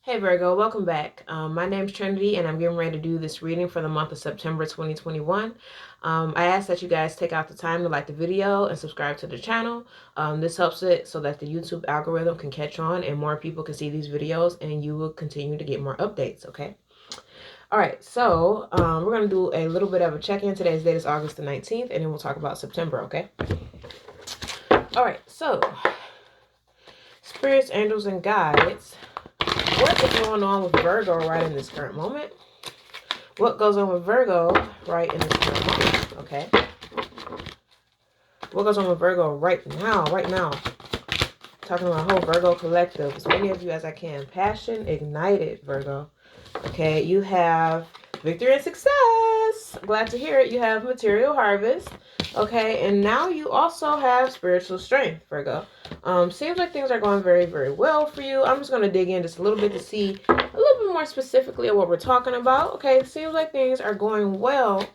Hey Virgo, welcome back. My name's Trinity and I'm getting ready to do this reading for the month of September 2021. I ask that you guys take out the time to like the video and subscribe to the channel. This helps it so that the YouTube algorithm can catch on and more people can see these videos and you will continue to get more updates, okay? Alright, so we're going to do a little bit of a check-in. Today's date is August the 19th and then we'll talk about September, okay? Alright, so spirits, angels, and guides. What is going on with Virgo right in this current moment? What goes on with Virgo right in this current moment? Okay. What goes on with Virgo right now? Talking about a whole Virgo collective. As many of you as I can. Passion ignited, Virgo. Okay. You have victory and success. Glad to hear it. You have material harvest. Okay. And now you also have spiritual strength, Virgo. Seems like things are going very, very well for you. I'm just going to dig in just a little bit to see a little bit more specifically of what we're talking about. Okay, seems like things are going well.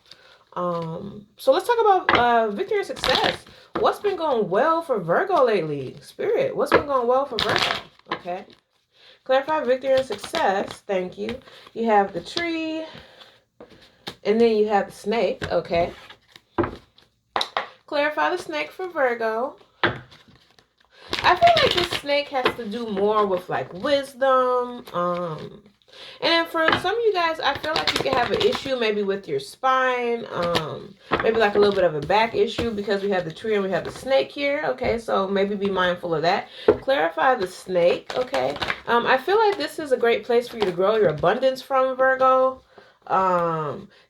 So let's talk about victory and success. What's been going well for Virgo lately? Spirit, what's been going well for Virgo? Okay. Clarify victory and success. Thank you. You have the tree. And then you have the snake. Okay. Clarify the snake for Virgo. I feel like this snake has to do more with like wisdom. And then for some of you guys, I feel like you can have an issue maybe with your spine. Maybe like a little bit of a back issue because we have the tree and we have the snake here. Okay, so maybe be mindful of that. Clarify the snake. Okay. I feel like this is a great place for you to grow your abundance from, Virgo.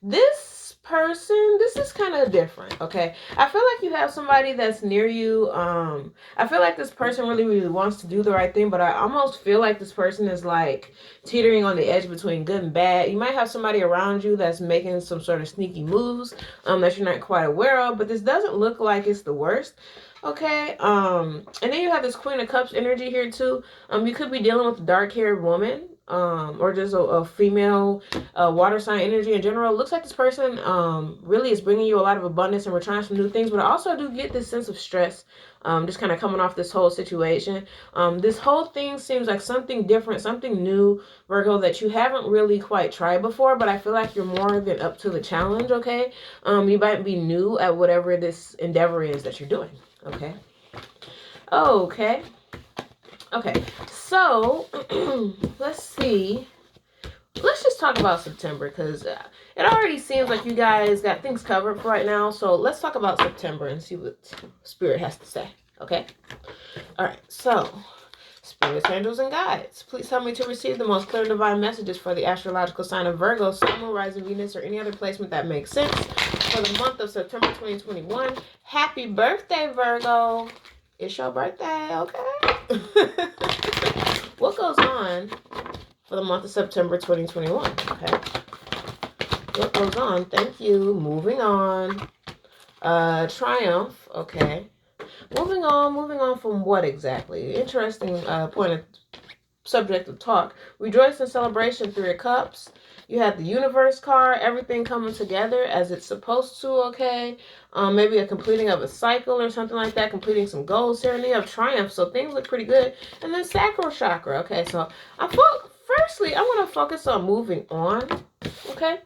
This is kind of different, okay? I feel like you have somebody that's near you. I feel like this person really, really wants to do the right thing, but I almost feel like this person is like teetering on the edge between good and bad. You might have somebody around you that's making some sort of sneaky moves that you're not quite aware of, but this doesn't look like it's the worst. Okay, and then you have this Queen of Cups energy here too. You could be dealing with a dark-haired woman, or just a female water sign energy in general. It looks like this person really is bringing you a lot of abundance and we're trying some new things, but I also do get this sense of stress just kind of coming off this whole situation. This whole thing seems like something different, something new, Virgo, that you haven't really quite tried before, but I feel like you're more than up to the challenge, okay? You might be new at whatever this endeavor is that you're doing, okay? Okay, so let's see. Let's just talk about September because it already seems like you guys got things covered for right now. So let's talk about September and see what Spirit has to say, okay? All right, so spirits, angels, and guides, please help me to receive the most clear divine messages for the astrological sign of Virgo, Sun, Moon, Rising, Venus, or any other placement that makes sense for the month of September 2021. Happy birthday, Virgo. It's your birthday, okay? What goes on for the month of September 2021, okay? What goes on? Thank you. Moving on. Triumph, okay. Moving on from what exactly? Interesting point of subject of talk. Rejoice and celebration, Three of Cups. You have the Universe card, everything coming together as it's supposed to, okay? Maybe a completing of a cycle or something like that, completing some goals here, and you have Triumph, so things look pretty good. And then Sacral Chakra, okay? So firstly, I'm going to focus on moving on, okay?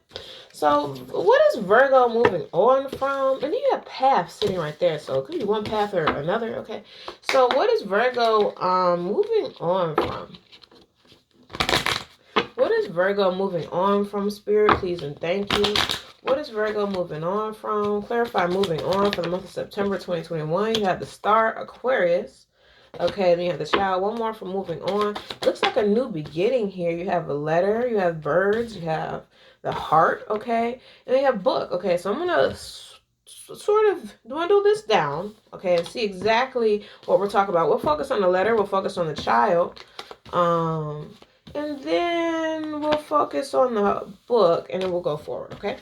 So what is Virgo moving on from? And then you have path sitting right there, so it could be one path or another, okay? So what is Virgo moving on from? What is Virgo moving on from, Spirit, please and thank you? What is Virgo moving on from? Clarify moving on for the month of September 2021. You have the Star, Aquarius. Okay, then you have the Child. One more for moving on. Looks like a new beginning here. You have a letter. You have birds. You have the heart. Okay, and then you have book. Okay, so I'm going to sort of dwindle this down. Okay, and see exactly what we're talking about. We'll focus on the letter. We'll focus on the child. And then we'll focus on the book and then we'll go forward, okay?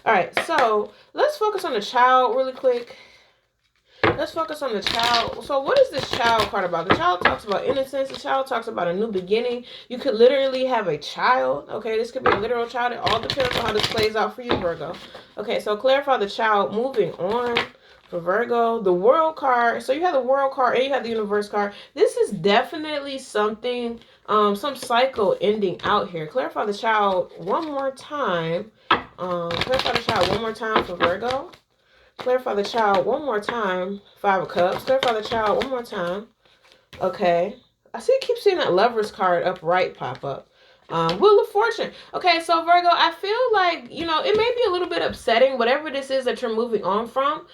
All right, so let's focus on the child really quick. Let's focus on the child. So what is this child part about? The child talks about innocence. The child talks about a new beginning. You could literally have a child, okay? This could be a literal child. It all depends on how this plays out for you, Virgo. Okay, so clarify the child moving on for Virgo. The World card. So you have the World card and you have the Universe card. This is definitely something, some cycle ending out here. Clarify the child one more time. Clarify the child one more time for Virgo. Clarify the child one more time. Five of Cups. Clarify the child one more time. Okay. I keep seeing that Lover's card upright pop up. Wheel of Fortune. Okay, so Virgo, I feel like, it may be a little bit upsetting, whatever this is that you're moving on from.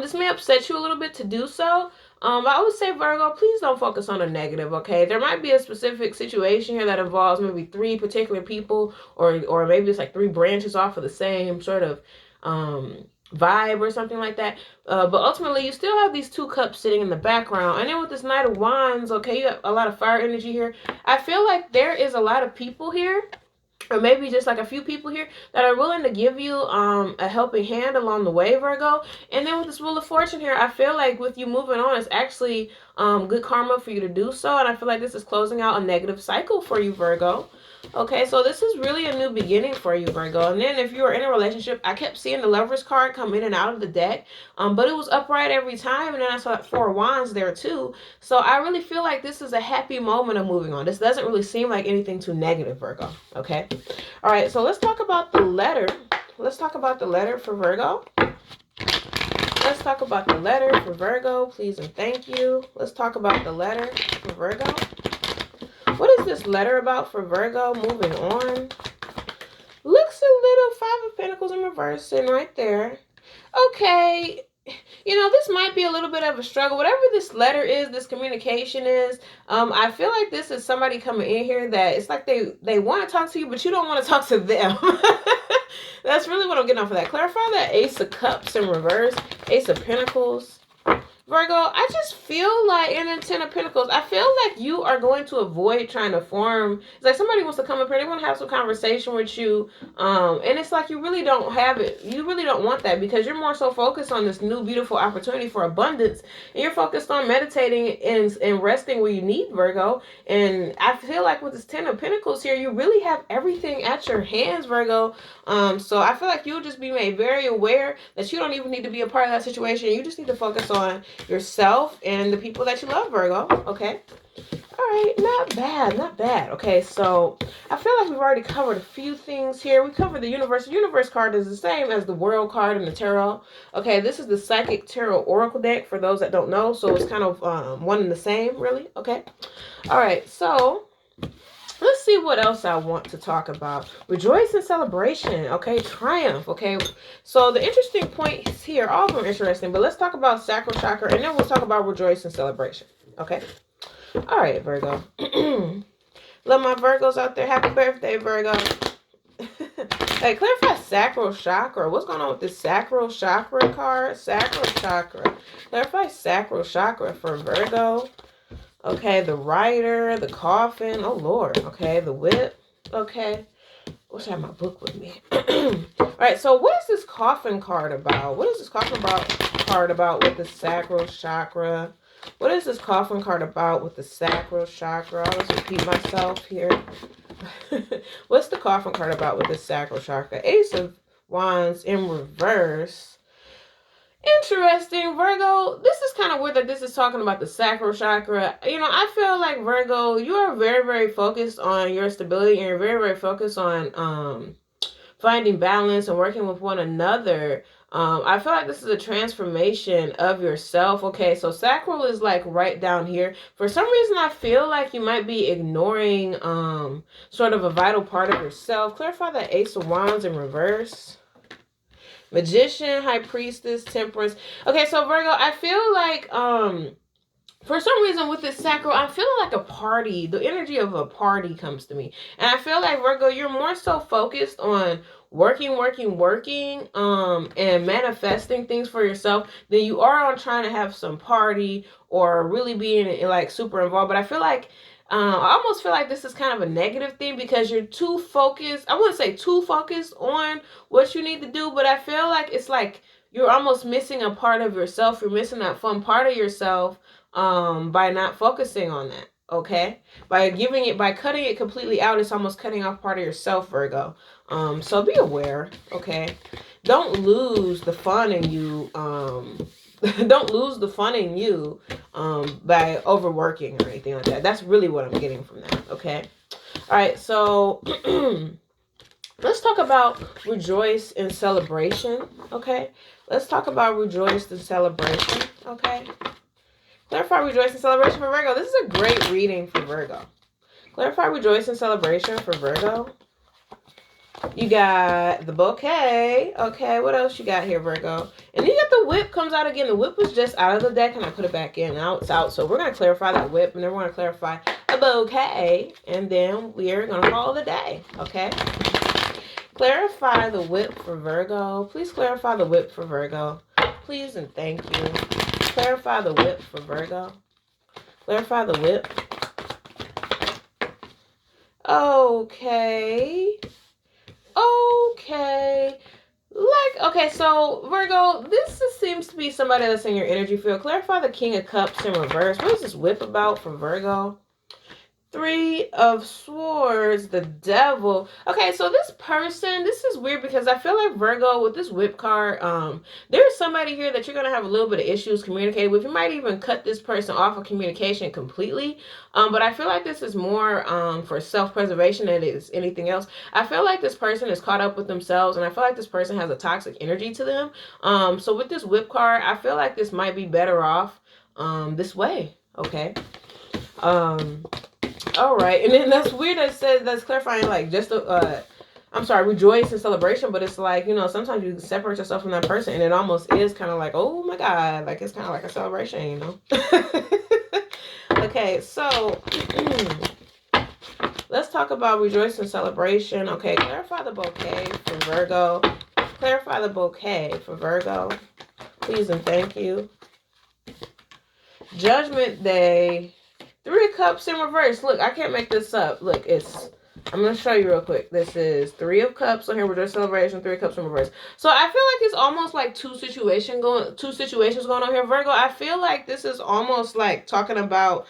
This may upset you a little bit to do so. I would say, Virgo, please don't focus on the negative, okay? There might be a specific situation here that involves maybe three particular people, or maybe it's like three branches off of the same sort of vibe or something like that. But ultimately, you still have these two cups sitting in the background. And then with this Knight of Wands, okay, you have a lot of fire energy here. I feel like there is a lot of people here, or maybe just like a few people here, that are willing to give you a helping hand along the way, Virgo. And then with this Wheel of Fortune here, I feel like with you moving on, it's actually good karma for you to do so. And I feel like this is closing out a negative cycle for you, Virgo. Okay, so this is really a new beginning for you, Virgo. And then if you were in a relationship, I kept seeing the Lover's card come in and out of the deck, but it was upright every time. And then I saw that Four of Wands there too. So I really feel like this is a happy moment of moving on. This doesn't really seem like anything too negative, Virgo. Okay. All right, so let's talk about the letter. Let's talk about the letter for Virgo. Let's talk about the letter for Virgo, please and thank you. Let's talk about the letter for Virgo. What is this letter about for Virgo? Moving on. Looks a little Five of Pentacles in reverse and right there. Okay. This might be a little bit of a struggle. Whatever this letter is, this communication is, I feel like this is somebody coming in here that it's like they want to talk to you, but you don't want to talk to them. That's really what I'm getting off of that. Clarify that Ace of Cups in reverse, Ace of Pentacles. Virgo, I just feel like, and then Ten of Pentacles, I feel like you are going to avoid trying to form, it's like somebody wants to come up here, they want to have some conversation with you, and it's like you really don't have it, you really don't want that, because you're more so focused on this new beautiful opportunity for abundance, and you're focused on meditating and resting where you need, Virgo. And I feel like with this Ten of Pentacles here, you really have everything at your hands, Virgo. So I feel like you'll just be made very aware that you don't even need to be a part of that situation. You just need to focus on yourself and the people that you love, Virgo. Okay. All right. Not bad. Not bad. Okay. So I feel like we've already covered a few things here. We covered the universe. The universe card is the same as the World card and the tarot. Okay. This is the Psychic Tarot Oracle deck for those that don't know. So it's kind of one and the same, really. Okay. All right. So let's see what else I want to talk about. Rejoice and celebration. Okay. Triumph. Okay. So the interesting points here, all of them are interesting, but let's talk about Sacral Chakra and then we'll talk about rejoice and celebration. Okay. All right, Virgo. Love my Virgos out there. Happy birthday, Virgo. Hey, clarify Sacral Chakra. What's going on with this Sacral Chakra card? Sacral Chakra. Clarify Sacral Chakra for Virgo. Okay, the Rider, the Coffin. Oh, Lord. Okay, the Whip. Okay. Wish I had my book with me. All right, so what is this Coffin card about? What is this Coffin card about with the Sacral Chakra? What is this Coffin card about with the Sacral Chakra? Let's repeat myself here. What's the Coffin card about with the Sacral Chakra? Ace of Wands in reverse. Interesting, Virgo. This is kind of weird that this is talking about the Sacral Chakra. I feel like, Virgo, you are very, very focused on your stability and you're very, very focused on finding balance and working with one another. I feel like this is a transformation of yourself. Okay, so Sacral is like right down here. For some reason, I feel like you might be ignoring sort of a vital part of yourself. Clarify that Ace of Wands in reverse. Magician, High Priestess, Temperance. Okay, so Virgo, I feel like for some reason with this Sacral, I'm feeling like a party. The energy of a party comes to me. And I feel like, Virgo, you're more so focused on working, and manifesting things for yourself than you are on trying to have some party or really being like super involved. But I feel like I almost feel like this is kind of a negative thing because you're too focused. I wouldn't say too focused on what you need to do, but I feel like it's like you're almost missing a part of yourself. You're missing that fun part of yourself by not focusing on that. Okay, by cutting it completely out, it's almost cutting off part of yourself, Virgo. So be aware. Okay, don't lose the fun in you don't lose the fun in you by overworking or anything like that. That's really what I'm getting from that. Okay. All right. So let's talk about rejoice and celebration. Okay. Let's talk about rejoice and celebration. Okay. Clarify rejoice and celebration for Virgo. This is a great reading for Virgo. Clarify rejoice and celebration for Virgo. You got the bouquet. Okay, what else you got here, Virgo? And you got the whip comes out again. The whip was just out of the deck and I put it back in. Now it's out. So we're going to clarify that whip and then we're going to clarify the bouquet. And then we're going to call it a day. Okay? Clarify the whip for Virgo. Please clarify the whip for Virgo. Please and thank you. Clarify the whip for Virgo. Clarify the whip. Okay. Okay. Okay, so Virgo, this seems to be somebody that's in your energy field. Clarify the King of Cups in reverse. What is this whip about for Virgo? Three of Swords, the Devil. Okay, so this person, this is weird because I feel like Virgo with this whip card, there's somebody here that you're going to have a little bit of issues communicating with. You might even cut this person off of communication completely. But I feel like this is more for self-preservation than it is anything else. I feel like this person is caught up with themselves and I feel like this person has a toxic energy to them. So with this whip card, I feel like this might be better off this way. Okay. All right, and then that's weird. That says that's clarifying like just I'm sorry, rejoice and celebration, but it's like, you know, sometimes you separate yourself from that person, and it almost is kind of like, oh my God, like it's kind of like a celebration, you know. Okay, so let's talk about rejoice and celebration. Okay, clarify the bouquet for Virgo. Clarify the bouquet for Virgo, please and thank you. Judgment Day. Three of Cups in reverse. Look, I can't make this up. Look, I'm going to show you real quick. This is Three of Cups. So here we're just celebration, Three of Cups in reverse. So I feel like it's almost like two situations going on here, Virgo. I feel like this is almost like talking about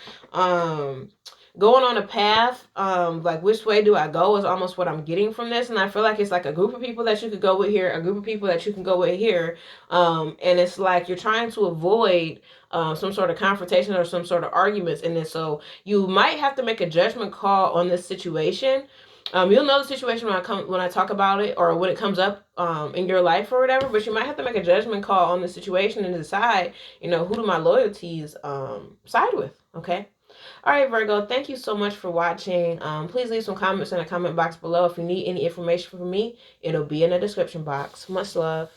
going on a path, like which way do I go is almost what I'm getting from this. And I feel like it's like a group of people that you could go with here, a group of people that you can go with here. And it's like you're trying to avoid some sort of confrontation or some sort of arguments in this. So you might have to make a judgment call on this situation. You'll know the situation when I talk about it or when it comes up in your life or whatever, but you might have to make a judgment call on the situation and decide, you know, who do my loyalties side with, okay? All right, Virgo, thank you so much for watching. Please leave some comments in the comment box below. If you need any information from me, it'll be in the description box. Much love.